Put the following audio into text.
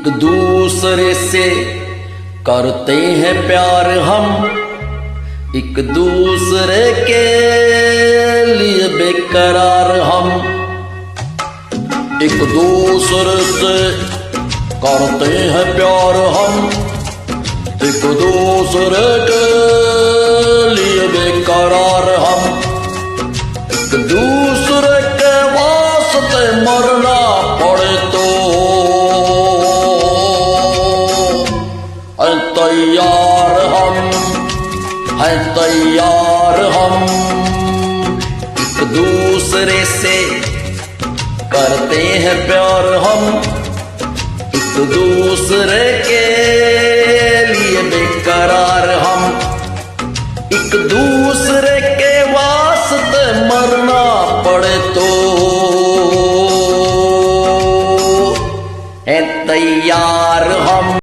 एक दूसरे से करते हैं प्यार हम, एक दूसरे के लिए बेकरार हम। एक दूसरे से करते हैं प्यार हम, एक दूसरे के लिए बेकरार हम। एक दूसरे के वास्ते मरना पड़े तो है तैयार हम, है तैयार हम। एक दूसरे से करते हैं प्यार हम, एक दूसरे के लिए बेकरार हम। एक दूसरे के वास्ते मरना पड़े तो है तैयार